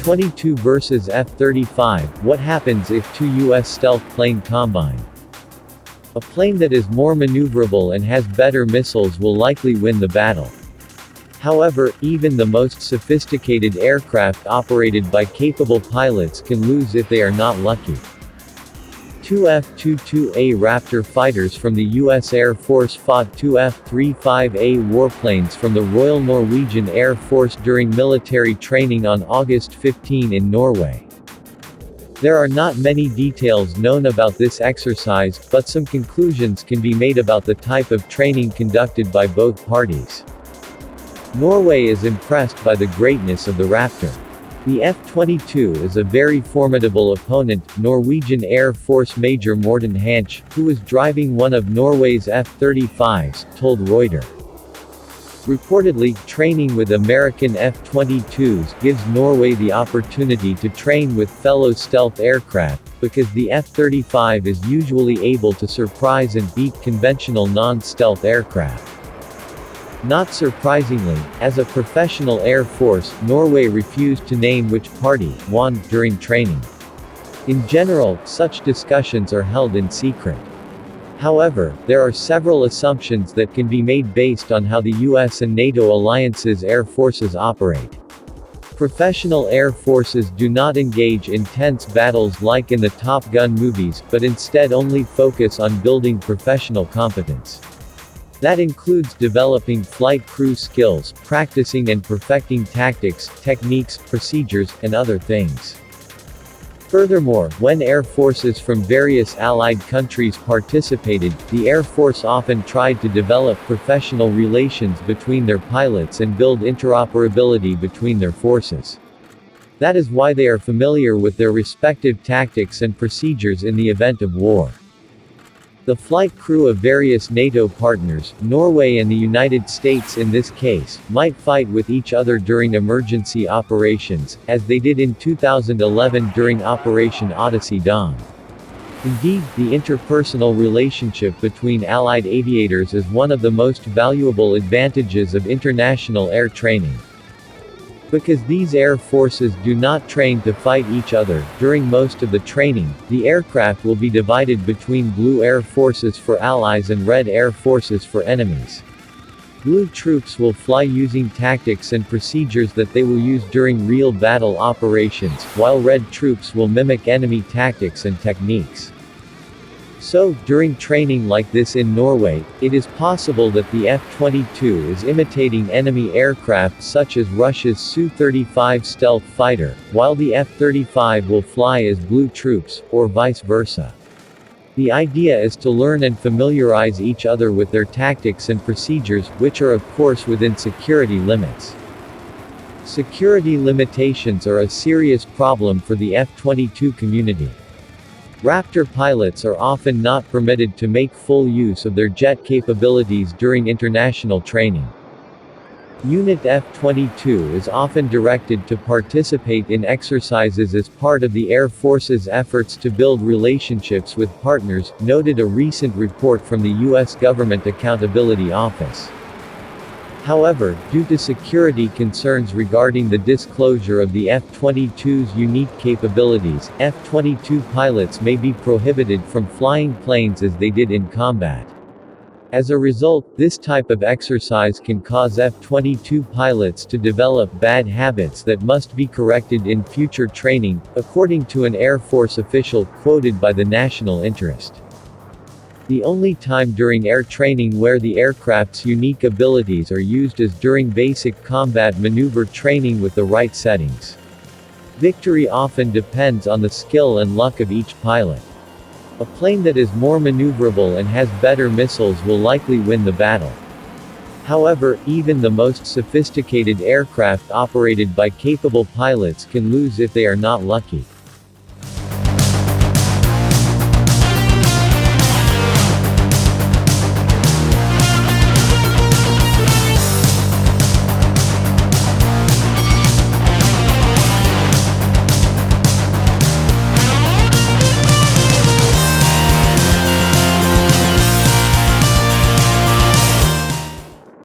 F-22 vs F-35, what happens if two U.S. stealth plane combine? A plane that is more maneuverable and has better missiles will likely win the battle. However, even the most sophisticated aircraft operated by capable pilots can lose if they are not lucky. Two F-22A Raptor fighters from the U.S. Air Force fought two F-35A warplanes from the Royal Norwegian Air Force during military training on August 15 in Norway. There are not many details known about this exercise, but some conclusions can be made about the type of training conducted by both parties. Norway is impressed by the greatness of the Raptor. The F-22 is a very formidable opponent, Norwegian Air Force Major Morten Hanche, who was driving one of Norway's F-35s, told Reuter. Reportedly, training with American F-22s gives Norway the opportunity to train with fellow stealth aircraft, because the F-35 is usually able to surprise and beat conventional non-stealth aircraft. Not surprisingly, as a professional air force, Norway refused to name which party won during training. In general, such discussions are held in secret. However, there are several assumptions that can be made based on how the US and NATO alliance's air forces operate. Professional air forces do not engage in tense battles like in the Top Gun movies, but instead only focus on building professional competence. That includes developing flight crew skills, practicing and perfecting tactics, techniques, procedures, and other things. Furthermore, when air forces from various allied countries participated, the Air Force often tried to develop professional relations between their pilots and build interoperability between their forces. That is why they are familiar with their respective tactics and procedures in the event of war. The flight crew of various NATO partners, Norway and the United States in this case, might fight with each other during emergency operations, as they did in 2011 during Operation Odyssey Dawn. Indeed, the interpersonal relationship between Allied aviators is one of the most valuable advantages of international air training. Because these air forces do not train to fight each other, during most of the training, the aircraft will be divided between Blue Air Forces for allies and Red Air Forces for enemies. Blue troops will fly using tactics and procedures that they will use during real battle operations, while Red troops will mimic enemy tactics and techniques. So, during training like this in Norway, it is possible that the F-22 is imitating enemy aircraft such as Russia's Su-35 stealth fighter, while the F-35 will fly as Blue troops, or vice versa. The idea is to learn and familiarize each other with their tactics and procedures, which are of course within security limits. Security limitations are a serious problem for the F-22 community. Raptor pilots are often not permitted to make full use of their jet capabilities during international training. Unit F-22 is often directed to participate in exercises as part of the Air Force's efforts to build relationships with partners, noted a recent report from the U.S. Government Accountability Office. However, due to security concerns regarding the disclosure of the F-22's unique capabilities, F-22 pilots may be prohibited from flying planes as they did in combat. As a result, this type of exercise can cause F-22 pilots to develop bad habits that must be corrected in future training, according to an Air Force official quoted by the National Interest. The only time during air training where the aircraft's unique abilities are used is during basic combat maneuver training with the right settings. Victory often depends on the skill and luck of each pilot. A plane that is more maneuverable and has better missiles will likely win the battle. However, even the most sophisticated aircraft operated by capable pilots can lose if they are not lucky.